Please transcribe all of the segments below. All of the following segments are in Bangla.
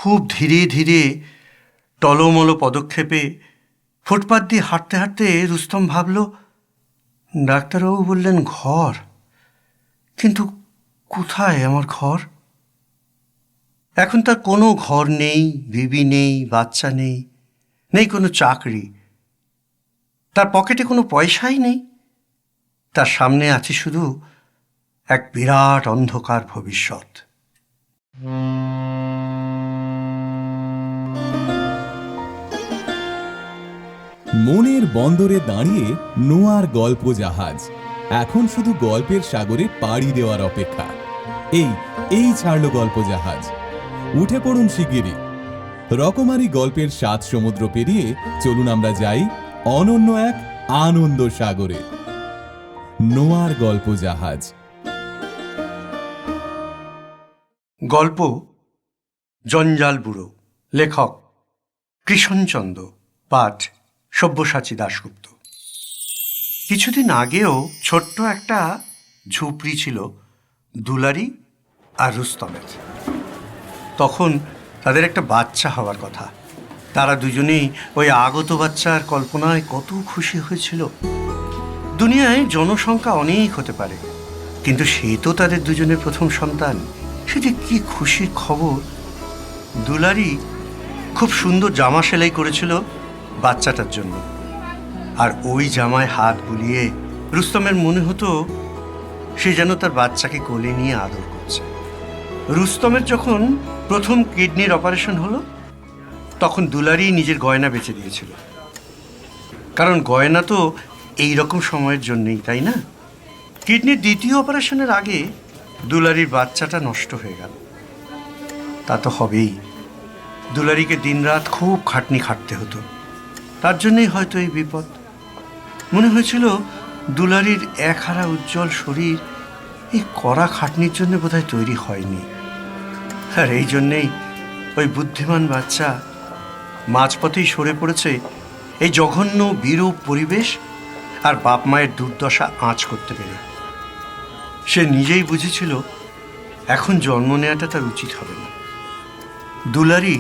খুব ধীরে ধীরে টলমলো পদক্ষেপে ফুটপাত দিয়ে হাঁটতে হাঁটতে রুস্তম ভাবল, ডাক্তারবাবু বললেন ঘর, কিন্তু কোথায় আমার ঘর? এখন তার কোনো ঘর নেই, বিবি নেই, বাচ্চা নেই, নেই কোনো চাকরি, তার পকেটে কোনো পয়সাই নেই। তার সামনে আছে শুধু এক বিরাট অন্ধকার ভবিষ্যৎ। মনের বন্দরে দাঁড়িয়ে নোয়ার গল্প জাহাজ এখন শুধু গল্পের সাগরে পাড়ি দেওয়ার অপেক্ষা। এই ছাড়লো গল্প জাহাজ, উঠে পড়ুন শিগগিরই। রকমারি গল্পের ৭ সমুদ্র পেরিয়ে চলুন আমরা যাই অনন্য এক আনন্দ সাগরে। নোয়ার গল্প জাহাজ। গল্প জঞ্জাল বুড়ো, লেখক কৃষ্ণচন্দ্র, পাঠ সব্যসাচী দাশগুপ্ত। কিছুদিন আগেও ছোট্ট একটা ঝুপড়ি ছিল দুলারি আর রুস্তমের। তখন তাদের একটা বাচ্চা হওয়ার কথা। তারা দুজনেই ওই আগত বাচ্চার কল্পনায় কত খুশি হয়েছিল। দুনিয়ায় জনসংখ্যা অনেক হতে পারে, কিন্তু সে তো তাদের দুজনের প্রথম সন্তান। সে যে কি খুশির খবর! দুলারি খুব সুন্দর জামা সেলাই করেছিল বাচ্চাটার জন্য, আর ওই জামায় হাত বুলিয়ে রুস্তমের মনে হতো সে যেন তার বাচ্চাকে কোলে নিয়ে আদর করছে। রুস্তমের যখন প্রথম কিডনির অপারেশন হলো, তখন দুলারি নিজের গয়না বেচে দিয়েছিল, কারণ গয়না তো এই রকম সময়ের জন্যই, তাই না? কিডনির দ্বিতীয় অপারেশনের আগে দুলারির বাচ্চাটা নষ্ট হয়ে গেল। তা তো হবেই, দুলারিকে দিনরাত খুব খাটনি খাটতে হতো। তার জন্যই হয়তো এই বিপদ। মনে হয়েছিল দুলারির একহারা উজ্জ্বল শরীর এই কড়া খাটনির জন্য বোধহয় তৈরি হয়নি। আর এই জন্যেই ওই বুদ্ধিমান বাচ্চা মাঝপথেই সরে পড়েছে এই জঘন্য বিরূপ পরিবেশ আর বাপ মায়ের দুর্দশা আঁচ করতে পেরে। সে নিজেই বুঝেছিল এখন জন্ম নেওয়াটা তার উচিত হবে না। দুলারি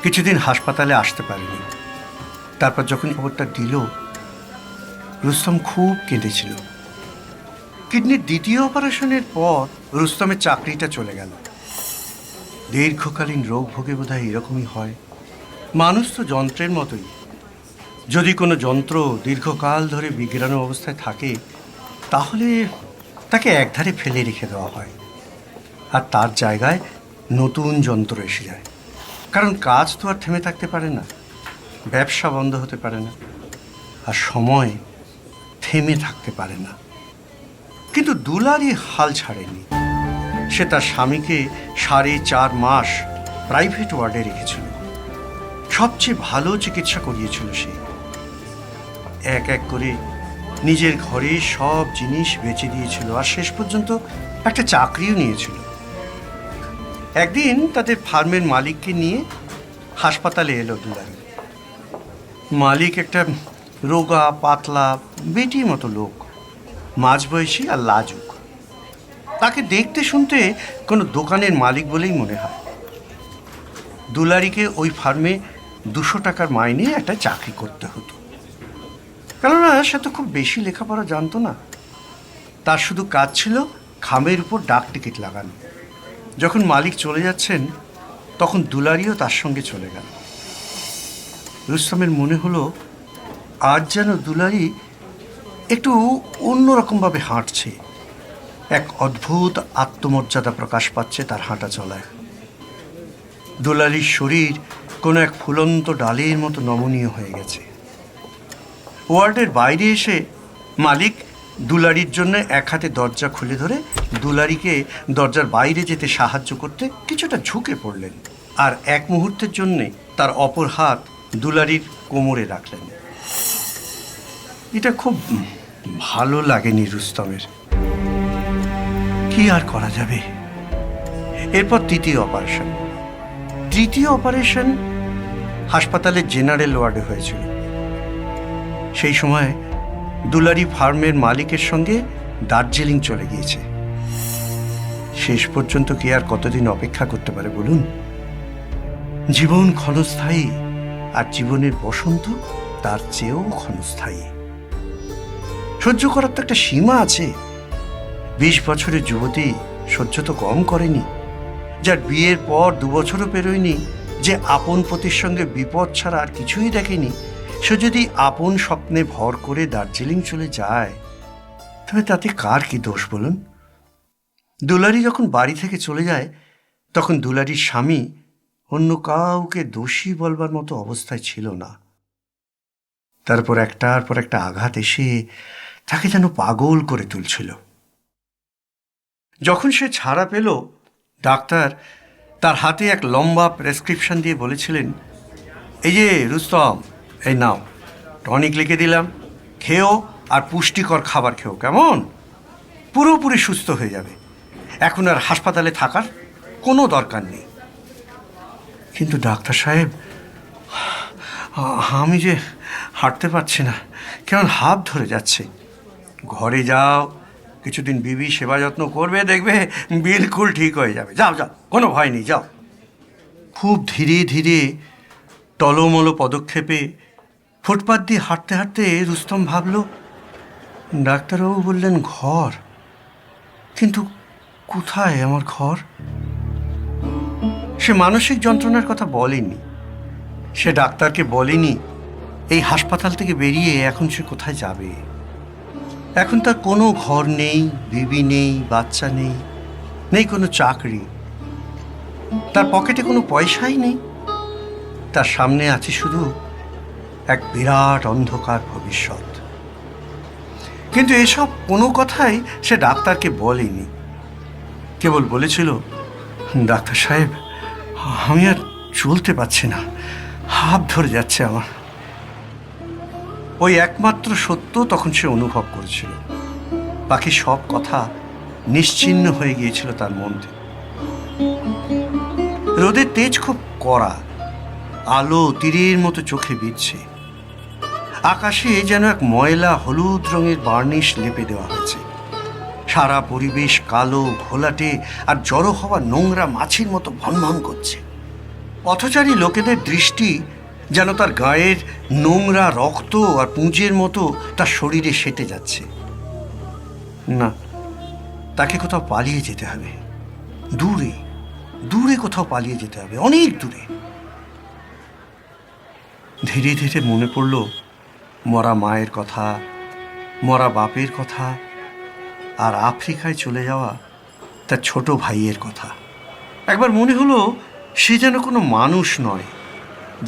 কিছুদিন হাসপাতালে আসতে পারেনি। তারপর যখন খবরটা দিল, রুস্তম খুব কেঁদেছিল। কিডনির দ্বিতীয় অপারেশনের পর রুস্তমের চাকরিটা চলে গেল। দীর্ঘকালীন রোগ ভোগে বোধহয় এরকমই হয়। মানুষ তো যন্ত্রের মতোই। যদি কোনো যন্ত্র দীর্ঘকাল ধরে বিগড়ানো অবস্থায় থাকে, তাহলে তাকে একধারে ফেলে রেখে দেওয়া হয়, আর তার জায়গায় নতুন যন্ত্র এসে যায়। কারণ কাজ তো আর থেমে থাকতে পারে না, ব্যবসা বন্ধ হতে পারে না, আর সময় থেমে থাকতে পারে না। কিন্তু দুলারি হাল ছাড়েনি। সে তার স্বামীকে 4.5 মাস প্রাইভেট ওয়ার্ডে রেখেছিল। সবচেয়ে ভালো চিকিৎসা করিয়েছিল সে। এক এক করে নিজের ঘরে সব জিনিস বেচে দিয়েছিল, আর শেষ পর্যন্ত একটা চাকরিও নিয়েছিল। একদিন তাদের ফার্মের মালিককে নিয়ে হাসপাতালে এলো দুলারি। মালিক একটা রোগা পাতলা বেটির মতো লোক, মাঝবয়সী আর লাজুক। তাকে দেখতে শুনতে কোনো দোকানের মালিক বলেই মনে হয়। দুলারিকে ওই ফার্মে 200 টাকার মাইনে একটা চাকরি করতে হতো, কেননা সে তো খুব বেশি লেখাপড়া জানতো না। তার শুধু কাজ ছিল খামের উপর ডাক টিকিট লাগানো। যখন মালিক চলে যাচ্ছেন, তখন দুলারিও তার সঙ্গে চলে গেল। রুস্তমের মনে হলো আজ যেন দুলারি একটু অন্যরকমভাবে হাঁটছে। এক অদ্ভুত আত্মমর্যাদা প্রকাশ পাচ্ছে তার হাঁটা চলায়। দুলারির শরীর কোনো এক ফুলন্ত ডালের মতো নমনীয় হয়ে গেছে। ওয়ার্ডের বাইরে এসে মালিক দুলারির জন্য এক হাতে দরজা খুলে ধরে দুলারিকে দরজার বাইরে যেতে সাহায্য করতে কিছুটা ঝুঁকে পড়লেন, আর এক মুহূর্তের জন্যে তার অপর হাত দুলারির কোমরে রাখলেন। এটা খুব ভালো লাগেনি রুস্তমের। কি আর করা যাবে? এরপর তৃতীয় অপারেশন হাসপাতালের জেনারেল ওয়ার্ডে হয়েছিল। সেই সময় দুলারি ফার্মের মালিকের সঙ্গে দার্জিলিং চলে গিয়েছে। শেষ পর্যন্ত কি আর কতদিন অপেক্ষা করতে পারে বলুন? জীবন ক্ষণস্থায়ী, আর জীবনের বসন্ত তার চেয়েও ক্ষণস্থায়ী। সহ্য করার তো একটা সীমা আছে। 20 বছরের যুবতী সহ্য তো কম করেনি, যার বিয়ের পর 2 বছরও পেরোয়নি, যে আপন পতির সঙ্গে বিপদ ছাড়া আর কিছুই দেখেনি, সে যদি আপন স্বপ্নে ভর করে দার্জিলিং চলে যায়, তবে তাতে কার কি দোষ বলুন? দুলারি যখন বাড়ি থেকে চলে যায়, তখন দুলারির স্বামী অন্য কাউকে দোষী বলবার মতো অবস্থায় ছিল না। তারপর একটার পর একটা আঘাত এসে তাকে যেন পাগল করে তুলছিল। যখন সে ছাড়া পেল, ডাক্তার তার হাতে এক লম্বা প্রেসক্রিপশন দিয়ে বলেছিলেন, এই যে রুস্তম, এই নাও, টনিক লিখে দিলাম, খেও আর পুষ্টিকর খাবার খেও, কেমন? পুরোপুরি সুস্থ হয়ে যাবে, এখন আর হাসপাতালে থাকার কোনো দরকার নেই। কিন্তু ডাক্তার সাহেব, আমি যে হাঁটতে পারছি না, কেমন হাঁপ ধরে যাচ্ছে। ঘরে যাও, কিছুদিন বিবি সেবা যত্ন করবে, দেখবে বিলকুল ঠিক হয়ে যাবে। যাও যাও, কোনো ভয় নেই, যাও। খুব ধীরে ধীরে টলমলো পদক্ষেপে ফুটপাত দিয়ে হাঁটতে হাঁটতে রুস্তম ভাবল, ডাক্তারবাবু বললেন ঘর, কিন্তু কোথায় আমার ঘর? সে মানসিক যন্ত্রণার কথা বলেনি, সে ডাক্তারকে বলেনি এই হাসপাতাল থেকে বেরিয়ে এখন সে কোথায় যাবে। এখন তার কোনো ঘর নেই, বিবি নেই, বাচ্চা নেই, নেই কোনো চাকরি, তার পকেটে কোনো পয়সাই নেই। তার সামনে আছে শুধু এক বিরাট অন্ধকার ভবিষ্যৎ। কিন্তু এসব কোনো কথাই সে ডাক্তারকে বলেনি, কেবল বলেছিল, ডাক্তার সাহেব, আমি আর চলতে পারছি না, হাঁপ ধরে যাচ্ছে আমার। ওই একমাত্র সত্য তখন সে অনুভব করেছিল, বাকি সব কথা নিশ্চিহ্ন হয়ে গিয়েছিল তার মধ্যে। রোদের তেজ খুব কড়া, আলো তীরের মতো চোখে বিঁধছে। আকাশে যেন এক ময়লা হলুদ রঙের বার্নিশ লেপে দেওয়া হয়েছে। সারা পরিবেশ কালো, ঘোলাটে আর জড়ো হওয়া নোংরা মাছির মতো ভনভন করছে। পথচারী লোকেদের দৃষ্টি যেন তার গায়ের নোংরা রক্ত আর পুঁজের মতো তার শরীরে সেটে যাচ্ছে। না, তাকে কোথাও পালিয়ে যেতে হবে, দূরে দূরে কোথাও পালিয়ে যেতে হবে, অনেক দূরে। ধীরে ধীরে মনে পড়ল মরা মায়ের কথা, মরা বাপের কথা, আর আফ্রিকায় চলে যাওয়া তার ছোট ভাইয়ের কথা। একবার মনে হলো সে যেন কোনো মানুষ নয়,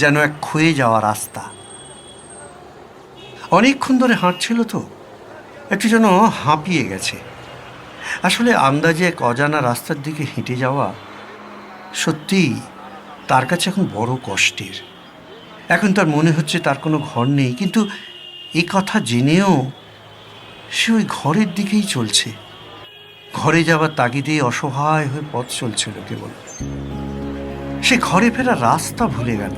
যেন এক ক্ষয়ে যাওয়া রাস্তা। অনেকক্ষণ ধরে হাঁটছিল তো, একটু যেন হাঁপিয়ে গেছে। আসলে আন্দাজে এক অজানা রাস্তার দিকে হেঁটে যাওয়া সত্যিই তার কাছে এখন বড় কষ্টের। এখন তার মনে হচ্ছে তার কোনো ঘর নেই, কিন্তু এ কথা জেনেও সে ওই ঘরের দিকেই চলছে। ঘরে যাবার তাগিদে অসহায় হয়ে পথ চলছিল কেবল। সে ঘরে ফেরার রাস্তা ভুলে গেল।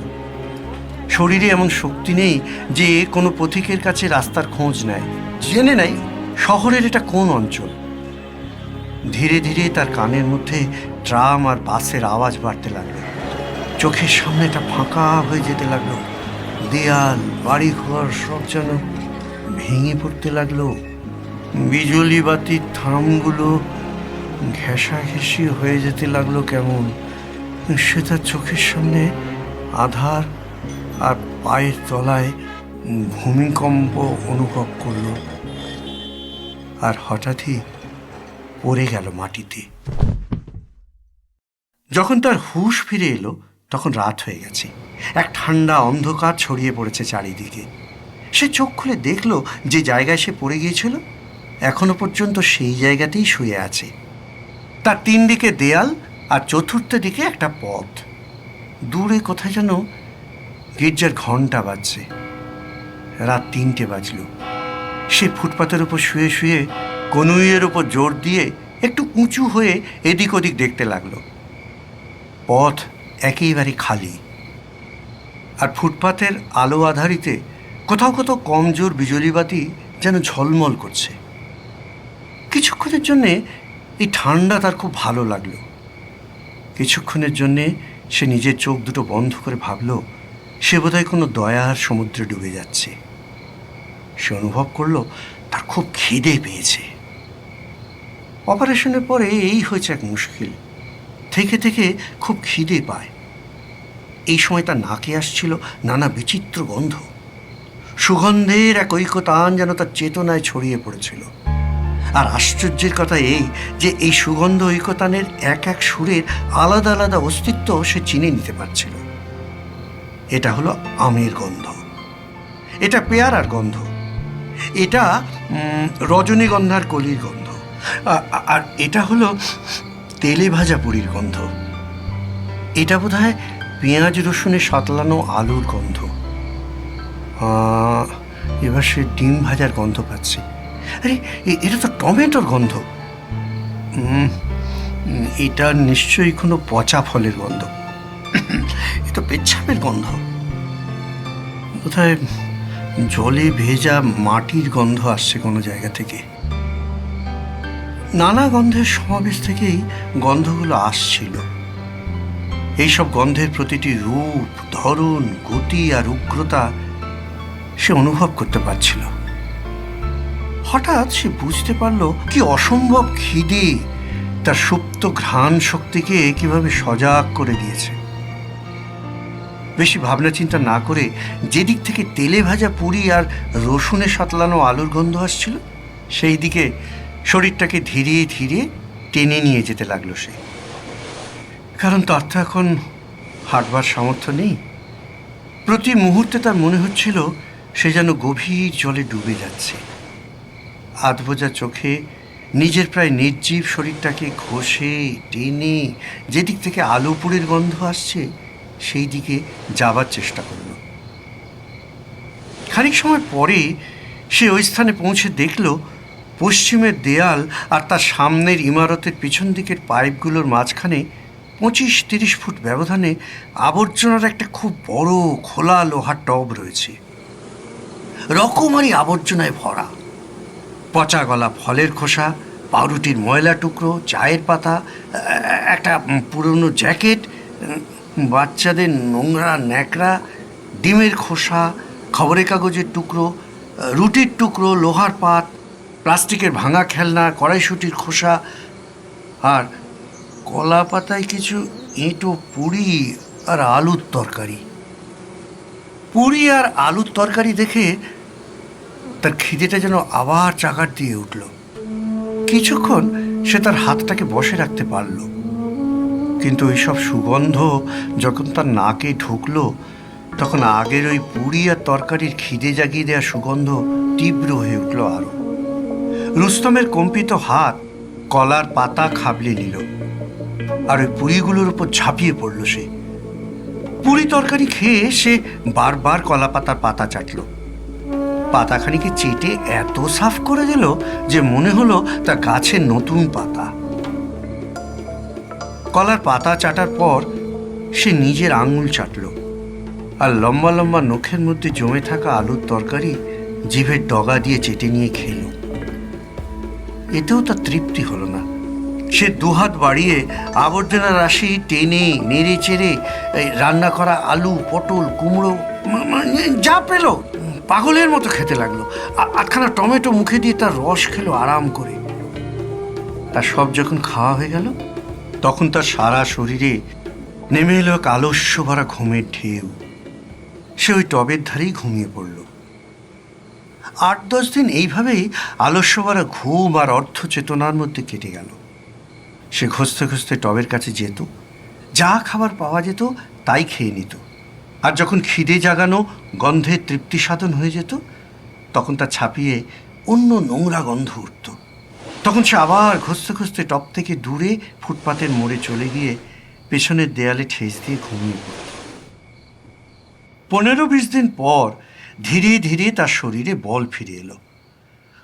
শরীরে এমন শক্তি নেই যে কোনো পথিকের কাছে রাস্তার খোঁজ নেয়, জেনে নেয় শহরের এটা কোন অঞ্চল। ধীরে ধীরে তার কানের মধ্যে ট্রাম আর বাসের আওয়াজ বাড়তে লাগলো। চোখের সামনেটা ফাঁকা হয়ে যেতে লাগলো। দেয়াল, বাড়িঘর সব যেন ভেঙে পড়তে লাগলো। বিজলি বাতির থামগুলো ঘেঁষাঘেঁষি হয়ে যেতে লাগলো কেমন। সে তার চোখের সামনে আধার আর পায়ের তলায় ভূমিকম্প অনুভব করল, আর হঠাৎই পড়ে গেল মাটিতে। যখন তার হুঁশ ফিরে এলো, তখন রাত হয়ে গেছে। এক ঠান্ডা অন্ধকার ছড়িয়ে পড়েছে চারিদিকে। সে চোখ খুলে দেখল যে জায়গায় সে পড়ে গিয়েছিল এখনো পর্যন্ত সেই জায়গাতেই শুয়ে আছে। তার 3 দিকে দেয়াল, আর চতুর্থ দিকে একটা পথ। দূরে কোথায় যেন গির্জার ঘন্টা বাজছে। রাত 3টে বাজল। সে ফুটপাতের উপর শুয়ে শুয়ে কনুইয়ের উপর জোর দিয়ে একটু উঁচু হয়ে এদিক ওদিক দেখতে লাগলো। পথ একেবারে খালি, আর ফুটপাতের আলো আধারিতে কোথাও কোথাও কমজোর বিজলিবাতি যেন ঝলমল করছে। কিছুক্ষণের জন্যে এই ঠান্ডা তার খুব ভালো লাগলো। কিছুক্ষণের জন্যে সে নিজের চোখ দুটো বন্ধ করে ভাবল সে বোধহয় কোনো দয়ার সমুদ্রে ডুবে যাচ্ছে। সে অনুভব করলো তার খুব খিদে পেয়েছে। অপারেশনের পরে এই হয়েছে এক মুশকিল, থেকে থেকে খুব খিদে পায়। এই সময় তার নাকে আসছিল নানা বিচিত্র গন্ধ, সুগন্ধের এক ঐকতান যেন তার চেতনায় ছড়িয়ে পড়েছিল। আর আশ্চর্যের কথা এই যে এই সুগন্ধ ঐকতানের এক এক সুরের আলাদা আলাদা অস্তিত্ব সে চিনে নিতে পারছিল। এটা হলো আমের গন্ধ, এটা পেয়ারার গন্ধ, এটা রজনীগন্ধার কলির গন্ধ, আর এটা হলো তেলে ভাজা পুরীর গন্ধ, এটা বোধহয় পেঁয়াজ রসুনে সাতলানো আলুর গন্ধ। এবার সে ডিম ভাজার গন্ধ পাচ্ছে। আরে এটা তো টমেটোর গন্ধ। এটা নিশ্চয়ই কোনো পচা ফলের গন্ধ। এ তো পেচ্ছাপের গন্ধ, বোধহয় জলে ভেজা মাটির গন্ধ আসছে কোনো জায়গা থেকে। নানা গন্ধের সমাবেশ থেকেই গন্ধগুলো আসছিল। এইসব গন্ধের প্রতিটি রূপ, ধরন, গতি আর উগ্রতা সে অনুভব করতে পারছিল। হঠাৎ সে বুঝতে পারল কি অসম্ভব খিদে তার সুপ্ত ঘ্রাণ শক্তিকে কিভাবে সজাগ করে দিয়েছে। বেশি ভাবনা চিন্তা না করে যেদিক থেকে তেলে ভাজা পুরি আর রসুনে সাতলানো আলুর গন্ধ আসছিল সেই দিকে শরীরটাকে ধীরে ধীরে টেনে নিয়ে যেতে লাগলো সে। কারণ তার তো এখন হাঁটবার সামর্থ্য নেই। প্রতি মুহূর্তে তার মনে হচ্ছিল সে যেন গভীর জলে ডুবে যাচ্ছে। আধবোজা চোখে নিজের প্রায় নির্জীব শরীরটাকে ঘষে টেনে যেদিক থেকে আলু পুরির গন্ধ আসছে সেই দিকে যাবার চেষ্টা করল। খানিক সময় পরে সে ওই স্থানে পৌঁছে দেখল পশ্চিমের দেয়াল আর তার সামনের ইমারতের পিছন দিকের পাইপগুলোর মাঝখানে 25-30 ফুট ব্যবধানে আবর্জনার একটা খুব বড় খোলা লোহার টব রয়েছে। রকমারি আবর্জনায় ভরা, পচা গলা ফলের খোসা, পাউরুটির ময়লা টুকরো, চায়ের পাতা, একটা পুরনো জ্যাকেট, বাচ্চাদের নোংরা ন্যাকড়া, ডিমের খোসা, খবরের কাগজের টুকরো, রুটির টুকরো, লোহার পাত, প্লাস্টিকের ভাঙা খেলনা, কড়াইশুঁটির খোসা, আর কলা পাতায় কিছু এঁটো পুরি আর আলুর তরকারি। পুরি আর আলুর তরকারি দেখে তার খিদেটা যেন আবার চাকার দিয়ে উঠল। কিছুক্ষণ সে তার হাতটাকে বসে রাখতে পারল, কিন্তু ওইসব সুগন্ধ যখন তার নাকে ঢুকলো তখন আগের ওই পুরি আর তরকারির খিদে জাগিয়ে দেওয়া সুগন্ধ তীব্র হয়ে উঠল আরো। রুস্তমের কম্পিত হাত কলার পাতা খাবলে নিল আর ওই পুরিগুলোর উপর ঝাঁপিয়ে পড়ল সে। পুরি তরকারি খেয়ে সে বারবার কলা পাতার পাতা চাটল। পাতাখানিকে চেটে এত সাফ করে দিল যে মনে হলো তা গাছের নতুন পাতা। কলার পাতা চাটার পর সে নিজের আঙুল চাটল আর লম্বা লম্বা নখের মধ্যে জমে থাকা আলুর তরকারি জিভের ডগা দিয়ে চেটে নিয়ে খেল। এতেও তার তৃপ্তি হলো না। সে দুহাত বাড়িয়ে আবর্জনা রাশি টেনে নেড়ে চেড়ে রান্না করা আলু, পটল, কুমড়ো যা পেল পাগলের মতো খেতে লাগলো। আটখানা টমেটো মুখে দিয়ে তার রস খেলো আরাম করে। তার সব যখন খাওয়া হয়ে গেল তখন তার সারা শরীরে নেমে এলো এক আলস্য ভরা ঘুমের ঢেউ। সে ওই টবের ধারেই ঘুমিয়ে পড়ল। 8-10 দিন এইভাবেই আলস্য ভরা ঘুম আর অর্ধ চেতনার মধ্যে কেটে গেল। সে খুঁজতে খুঁজতে টবের কাছে যেত, যা খাবার পাওয়া যেত তাই খেয়ে নিত। আর যখন খিদে জাগানো গন্ধের তৃপ্তি সাধন হয়ে যেত তখন তা ছাপিয়ে অন্য নোংরা গন্ধ উঠত। তখন সে আবার খুঁজতে খুঁজতে টব থেকে দূরে ফুটপাতের মোড়ে চলে গিয়ে পেছনের দেয়ালে ঠেস দিয়ে ঘুমিয়ে পড়ত। 15-20 দিন পর ধীরে ধীরে তার শরীরে বল ফিরে এলো।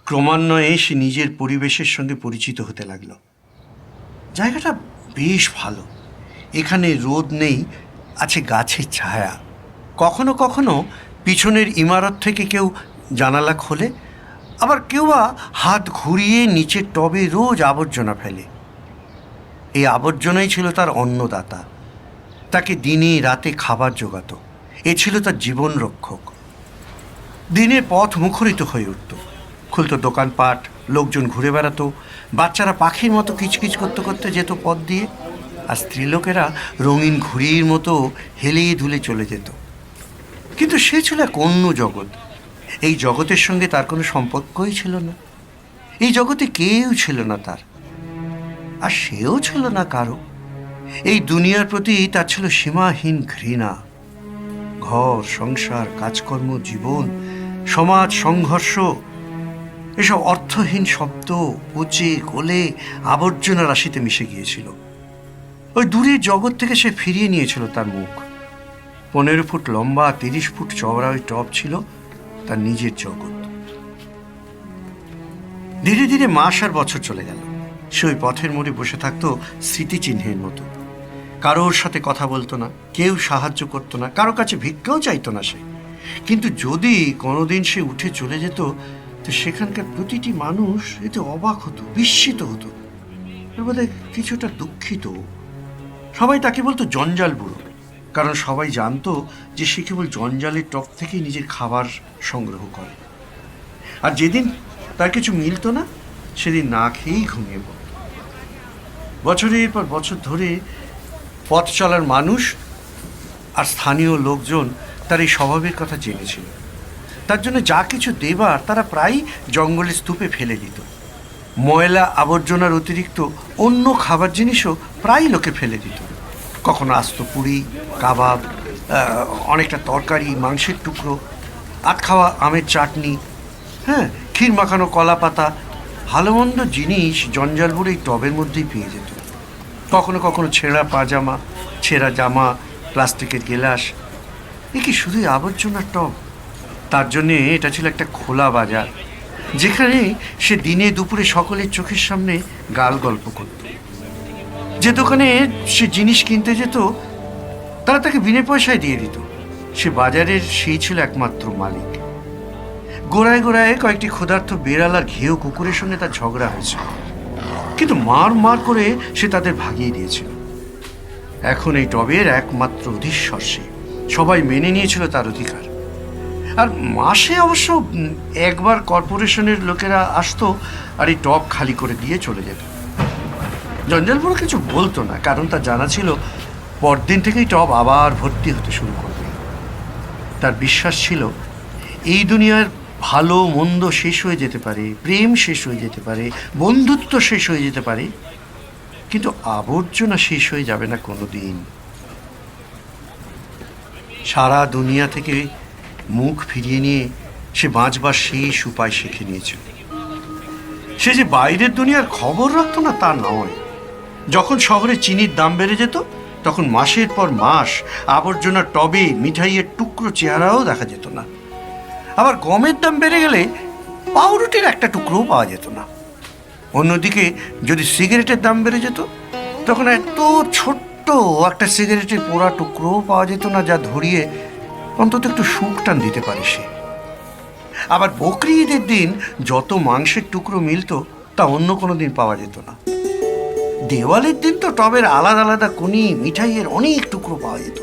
ক্রমান্বয়ে সে নিজের পরিবেশের সঙ্গে পরিচিত হতে লাগলো। জায়গাটা বেশ ভালো। এখানে রোদ নেই, আছে গাছের ছায়া। কখনো কখনো পিছনের ইমারত থেকে কেউ জানালা খোলে, আবার কেউ বা হাত ঘুরিয়ে নিচের টবে রোজ আবর্জনা ফেলে। এই আবর্জনাই ছিল তার অন্নদাতা। তাকে দিনে রাতে খাবার জোগাতো। এ ছিল তার জীবন রক্ষক। দিনে পথ মুখরিত হয়ে উঠত, খুলত দোকানপাট, লোকজন ঘুরে বেড়াতো, বাচ্চারা পাখির মতো কিচকিচ করতে করতে যেত পথ দিয়ে, আর স্ত্রীলোকেরা রঙিন ঘুড়ির মতো হেলে ধুলে চলে যেত। কিন্তু সে ছিল এক অন্য জগৎ। এই জগতের সঙ্গে তার কোনো সম্পর্কই ছিল না। এই জগতে কেউ ছিল না তার, আর সেও ছিল না কারো। এই দুনিয়ার প্রতি তার ছিল সীমাহীন ঘৃণা। ঘর, সংসার, কাজকর্ম, জীবন, সমাজ, সংঘর্ষ, এসব অর্থহীন শব্দ পচে গলে আবর্জনা রাশিতে মিশে গিয়েছিল। ওই দূরের জগৎ থেকে সে ফিরিয়ে নিয়েছিল তার মুখ। 15 ফুট লম্বা, 30 ফুট চওড়া ওই টব ছিল তার নিজের জগৎ। ধীরে ধীরে মাস আর বছর চলে গেল। সে ওই পথের মোড়ে বসে থাকতো স্মৃতিচিহ্নের মতো। কারোর সাথে কথা বলতো না, কেউ সাহায্য করতো না, কারো কাছে ভিক্ষাও চাইতো না সে। কিন্তু যদি কোনোদিন সে উঠে চলে যেত, তো সেখানকার প্রতিটি মানুষ এতে অবাক হতো, বিস্মিত হতো, বোধহয় কিছুটা দুঃখিত। সবাই তাকে বলতো জঞ্জাল বুড়ো, কারণ সবাই জানতো যে সে কেবল জঞ্জালের টপ থেকেই নিজের খাবার সংগ্রহ করে। আর যেদিন তার কিছু মিলতো না, সেদিন না খেয়েই ঘুমিয়ে পড়ত। বছরের পর বছর ধরে পথ চলার মানুষ আর স্থানীয় লোকজন তার এই স্বভাবের কথা জেনেছিল। তার জন্য যা কিছু দেবার তারা প্রায়ই জঙ্গলের স্তূপে ফেলে দিত। ময়লা আবর্জনার অতিরিক্ত অন্য খাবার জিনিসও প্রায় লোকে ফেলে দিত। কখনো আস্ত পুরি, কাবাব, অনেকটা তরকারি, মাংসের টুকরো, আট খাওয়া আমের চাটনি, ক্ষীর মাখানো কলা পাতা, ভালো মন্দ জিনিস জঞ্জালপুর এই টবের মধ্যেই পেয়ে যেত। কখনো কখনো ছেঁড়া পাজামা, ছেঁড়া জামা, প্লাস্টিকের গেলাস। এ কি শুধুই আবর্জনার টব? তার জন্যে এটা ছিল একটা খোলা বাজার, যেখানে সে দিনে দুপুরে সকলের চোখের সামনে গাল গল্প করত। যে দোকানে সে জিনিস কিনতে যেত, তারা তাকে বিনা পয়সায় দিয়ে দিত। সে বাজারের সেই ছিল একমাত্র মালিক। গোড়ায় গোড়ায় কয়েকটি ক্ষুধার্ত বেড়াল আর ঘেউ কুকুরের সঙ্গে তার ঝগড়া হয়েছে, কিন্তু মার মার করে সে তাদের ভাগিয়ে দিয়েছিল। এখন এই টবের একমাত্র অধীশ্বর সে। সবাই মেনে নিয়েছিল তার অধিকার। আর মাসে অবশ্য একবার কর্পোরেশনের লোকেরা আসতো আর এই টব খালি করে দিয়ে চলে যেত। জঞ্জালপুর কিছু বলতো না, কারণ তার জানা ছিল পরদিন থেকেই টব আবার ভর্তি হতে শুরু করবে। তার বিশ্বাস ছিল এই দুনিয়ার ভালো মন্দ শেষ হয়ে যেতে পারে, প্রেম শেষ হয়ে যেতে পারে, বন্ধুত্ব শেষ হয়ে যেতে পারে, কিন্তু আবর্জনা শেষ হয়ে যাবে না কোনো দিন। সারা দুনিয়া থেকে মুখ ফিরিয়ে নিয়ে সে বাঁচবার শেষ উপায় শিখে নিয়েছিল। সে যে বাইরের দুনিয়ার খবর রাখতো না তা নয়। যখন শহরে চিনির দাম বেড়ে যেত, তখন মাসের পর মাস আবর্জনার টবে মিঠাইয়ের টুকরো চেহারাও দেখা যেত না। আবার গমের দাম বেড়ে গেলে পাউরুটির একটা টুকরোও পাওয়া যেত না। অন্যদিকে যদি সিগারেটের দাম বেড়ে যেত, তখন এত ছোট্ট একটা সিগারেটের পোড়া টুকরোও পাওয়া যেত না, যা ধরিয়ে অন্তত একটু সুখ টান দিতে পারে সে। আবার বকরি ঈদের দিন যত মাংসের টুকরো মিলত, তা অন্য কোনো দিন পাওয়া যেত না। দেওয়ালির দিন তো টবের আলাদা আলাদা কোনি মিঠাইয়ের অনেক টুকরো পাওয়া যেত।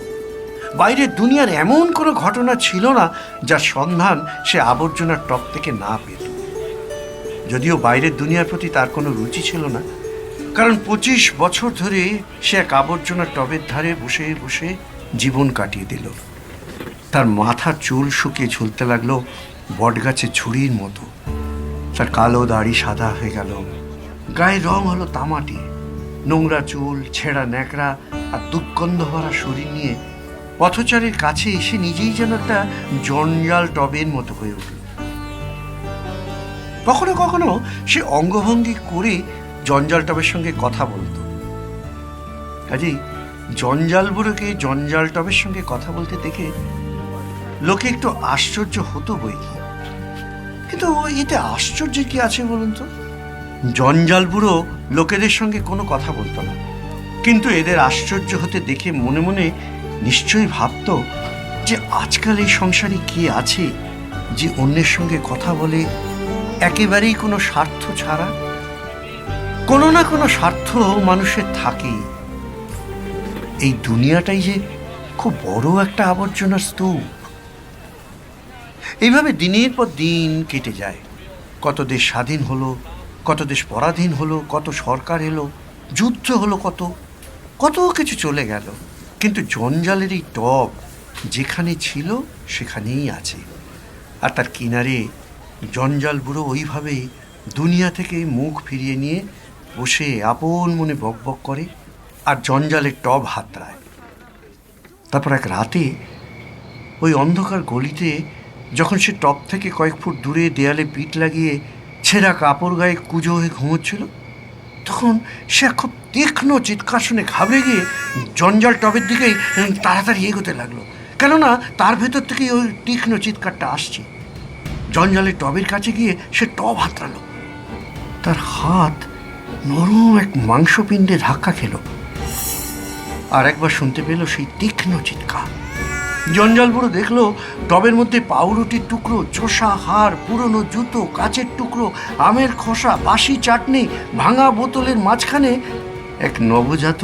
বাইরের দুনিয়ার এমন কোনো ঘটনা ছিল না যার সন্ধান সে আবর্জনার টব থেকে না পেত। যদিও বাইরের দুনিয়ার প্রতি তার কোনো রুচি ছিল না, কারণ 25 বছর ধরে সে এক আবর্জনার টবের ধারে বসে বসে জীবন কাটিয়ে দিল। তার মাথার চুল শুকিয়ে ঝুলতে লাগলো বটগাছের ঝুড়ির মতো। তার কালো দাড়ি সাদা হয়ে গেল, গায়ের রং হলো তামাটে। নোংরা চুল, ছেঁড়া ন্যাকড়া আর দুর্গন্ধ ভরা শরীর নিয়ে পথচারীর কাছে এসে নিজেই যেন একটা জঞ্জাল টবের মতো হয়ে উঠল। কখনো কখনো সে অঙ্গভঙ্গি করে জঞ্জাল টবের সঙ্গে কথা বলতো। কাজেই জঞ্জাল বুড়োকে জঞ্জাল টবের সঙ্গে কথা বলতে দেখে লোকে একটু আশ্চর্য হতো বই কি। কিন্তু এতে আশ্চর্যের কি আছে বলুন তো? জঞ্জাল বুড়ো লোকেদের সঙ্গে কোনো কথা বলতো না, কিন্তু এদের আশ্চর্য হতে দেখে মনে মনে নিশ্চয়ই ভাবতো যে আজকাল এই সংসারে কে আছে যে অন্যের সঙ্গে কথা বলে একেবারেই কোনো স্বার্থ ছাড়া। কোনো না কোনো স্বার্থ মানুষের থাকেই। এই দুনিয়াটাই যে খুব বড় একটা আবর্জনার স্তূপ। এইভাবে দিনের পর দিন কেটে যায়। কত দেশ স্বাধীন হলো, কত দেশ পরাধীন হলো, কত সরকার এলো, যুদ্ধ হলো, কত কত কিছু চলে গেল। কিন্তু জঞ্জালের এই টব যেখানে ছিল সেখানেই আছে। আর তার কিনারে জঞ্জাল বুড়ো ওইভাবেই দুনিয়া থেকে মুখ ফিরিয়ে নিয়ে বসে আপন মনে বকবক করে আর জঞ্জালের টব হাতড়ায়। তারপর এক রাতে ওই অন্ধকার গলিতে যখন সে টপ থেকে কয়েক ফুট দূরে দেয়ালে পিঠ লাগিয়ে ছেঁড়া কাপড় গায়ে কুঁজো হয়ে ঘুমোচ্ছিল, তখন সে খুব তীক্ষ্ণ চিৎকার শুনে ঘাবড়ে গিয়ে জঞ্জাল টবের দিকেই তাড়াতাড়ি এগোতে লাগলো, কেননা তার ভেতর থেকেই ওই তীক্ষ্ণ চিৎকারটা আসছে। জঞ্জালের টবের কাছে গিয়ে সে টব হাতড়ালো। তার হাত নরম এক মাংসপিণ্ডে ধাক্কা খেল, আর একবার শুনতে পেল সেই তীক্ষ্ণ চিৎকার। জঞ্জাল বুড়ো দেখলো টবের মধ্যে পাউরুটির টুকরো, চোষা হাড়, পুরনো জুতো, কাচের টুকরো, আমের খোসা, বাসি চাটনি, ভাঙা বোতলের মাঝখানে এক নবজাত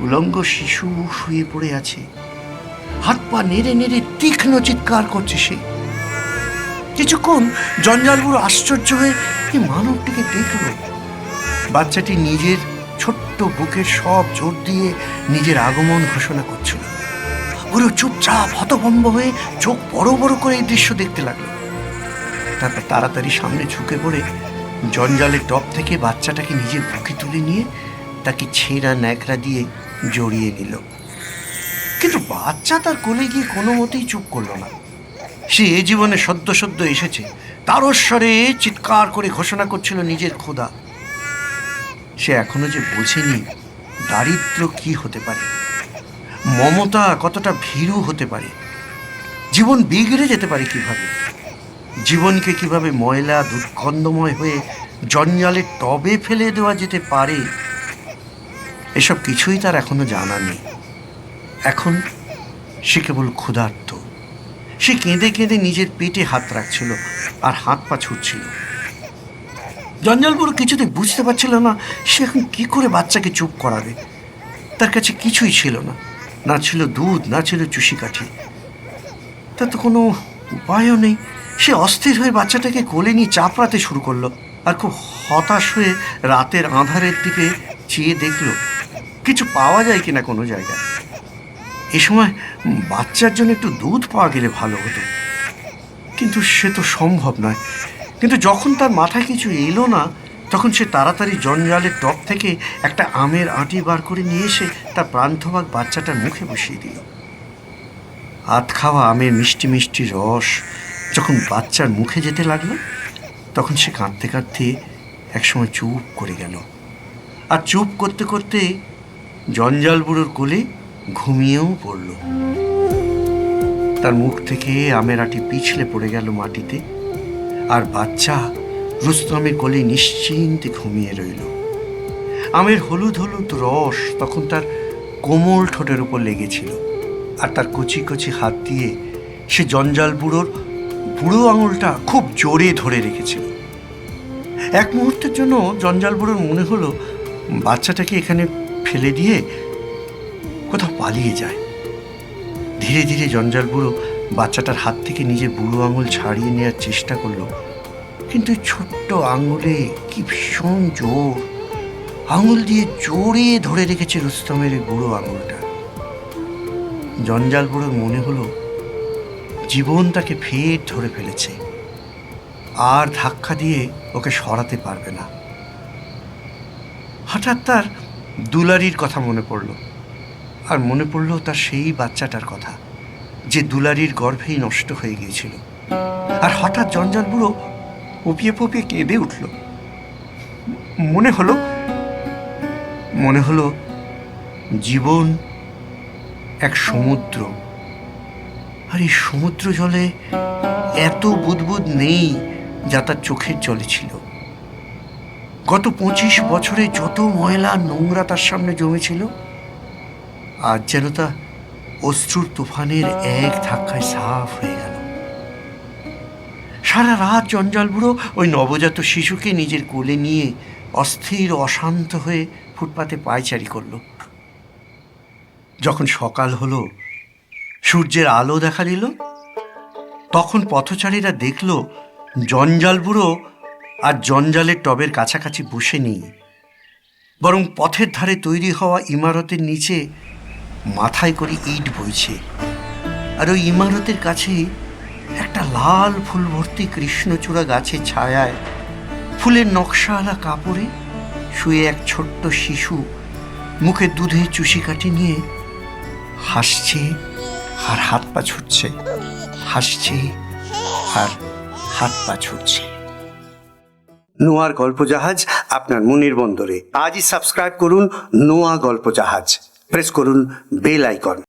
উলঙ্গ শিশু শুয়ে পড়ে আছে। হাত পা নেড়ে নেড়ে তীক্ষ্ণ চিৎকার করছে সে। কিছুক্ষণ জঞ্জাল বুড়ো আশ্চর্য হয়ে এই মানবটিকে দেখলো। বাচ্চাটি নিজের ছোট্ট বুকের সব জোর দিয়ে নিজের আগমন ঘোষণা করছিল। পুরো চুপচাপ হতভম্ব হয়ে চোখ বড় বড় করে এই দৃশ্য দেখতে লাগলো। তারপর তাড়াতাড়ি সামনে ঝুঁকে পড়ে জঞ্জালের টপ থেকে বাচ্চাটাকে নিজের বুকে তুলে নিয়ে তাকে ছেঁড়া ন্যাকড়া দিয়ে জড়িয়ে নিল। কিন্তু বাচ্চা তার কোলে গিয়ে কোনো মতেই চুপ করলো না। সে এ জীবনে সদ্য সদ্য এসেছে, তারস্বরে চিৎকার করে ঘোষণা করছিল নিজের ক্ষুধা। সে এখনো যে বোঝেনি দারিদ্র কি হতে পারে, মমতা কতটা ভীরু হতে পারে, জীবন বিগড়ে যেতে পারে কিভাবে, জীবনকে কিভাবে ময়লা দুর্গন্ধময় হয়ে জঞ্জালের টবে ফেলে দেওয়া যেতে পারে, এসব কিছুই তার এখনো জানা নেই। এখন সে কেবল ক্ষুধার্ত। সে কেঁদে কেঁদে নিজের পেটে হাত রাখছিল আর হাত পা ছুটছিল। জঞ্জাল বুড়ো কিছুতে বুঝতে পারছিল না সে এখন কি করে বাচ্চাকে চুপ করাবে। তার কাছে কিছুই ছিল না, না ছিল দুধ, না ছিল চুষি কাঠি। তার তো কোনো উপায়ও নেই। সে অস্থির হয়ে বাচ্চাটাকে কোলে নিয়ে চাপড়াতে শুরু করলো আর খুব হতাশ হয়ে রাতের আঁধারের দিকে চেয়ে দেখলো কিছু পাওয়া যায় কিনা কোনো জায়গায়। এ সময় বাচ্চার জন্য একটু দুধ পাওয়া গেলে ভালো হতো, কিন্তু সে তো সম্ভব নয়। কিন্তু যখন তার মাথায় কিছু এলো না, তখন সে তাড়াতাড়ি জঞ্জালের টপ থেকে একটা আমের আঁটি বার করে নিয়ে এসে তার প্রান্তভাগ বাচ্চাটার মুখে বসিয়ে দিল। আধ খাওয়া আমের মিষ্টি মিষ্টি রস যখন বাচ্চার মুখে যেতে লাগলো, তখন সে কাঁদতে কাঁদতে একসময় চুপ করে গেল। আর চুপ করতে করতে জঞ্জাল বুড়োর কোলে ঘুমিয়েও পড়ল। তার মুখ থেকে আমের আঁটি পিছলে পড়ে গেল মাটিতে, আর বাচ্চা রুস্তমের কোলে নিশ্চিন্তে ঘুমিয়ে রইল। আমের হলুদ হলুদ রস তখন তার কোমল ঠোঁটের উপর লেগেছিল, আর তার কচি কচি হাত দিয়ে সে জঞ্জাল বুড়োর বুড়ো আঙুলটা খুব জোরে ধরে রেখেছিল। এক মুহূর্তের জন্য জঞ্জাল বুড়োর মনে হলো বাচ্চাটাকে এখানে ফেলে দিয়ে কোথাও পালিয়ে যায়। ধীরে ধীরে জঞ্জাল বুড়ো বাচ্চাটার হাত থেকে নিজের বুড়ো আঙুল ছাড়িয়ে নেওয়ার চেষ্টা করলো, কিন্তু ছোট্ট আঙুলে কি ভীষণ জোর। আঙুল দিয়ে জোরে ধরে রেখেছে রুস্তমের এই বুড়ো আঙুলটা। জঞ্জাল বুড়োর মনে হলো জীবন তাকে ফের ধরে ফেলেছে, আর ধাক্কা দিয়ে ওকে সরাতে পারবে না। হঠাৎ তার দুলারির কথা মনে পড়ল, আর মনে পড়ল তার সেই বাচ্চাটার কথা যে দুলারির গর্ভেই নষ্ট হয়ে গিয়েছিল। আর হঠাৎ জঞ্জাল বুড়ো পপিয়ে পপিয়ে কেঁদে উঠল। মনে হলো জীবন এক সমুদ্র, আর এই সমুদ্র জলে এত বুদবুদ নেই যা তার চোখের জলে ছিল। গত 25 বছরে যত ময়লা নোংরা তার সামনে জমেছিল, আজ যেন তা অশ্রুর তুফানের এক ধাক্কায় সাফ হয়ে গেল। সারা রাত জঞ্জাল বুড়ো ওই নবজাত শিশুকে নিজের কোলে নিয়ে অস্থির অশান্ত হয়ে ফুটপাতে পায়চারি করল। যখন সকাল হলো, সূর্যের আলো দেখা দিল, তখন পথচারীরা দেখল জঞ্জাল বুড়ো আর জঞ্জালের টবের কাছাকাছি বসে নেই, বরং পথের ধারে তৈরি হওয়া ইমারতের নিচে মাথায় করে ইট বইছে। আর ওই ইমারতের কাছে একটা লাল ফুল ভর্তি কৃষ্ণচূড়া গাছের ছায়ায় ফুলের নকশাওয়ালা কাপড়ে শুয়ে এক ছোট্ট শিশু মুখে দুধের চুষি কাঠি নিয়ে হাসছে আর হাত পা ছুটছে, হাসছে আর হাত পা ছুটছে। নোয়ার গল্প জাহাজ আপনার মনের বন্দরে। আজই সাবস্ক্রাইব করুন নোয়া গল্প জাহাজ, প্রেস করুন বেল আইকন।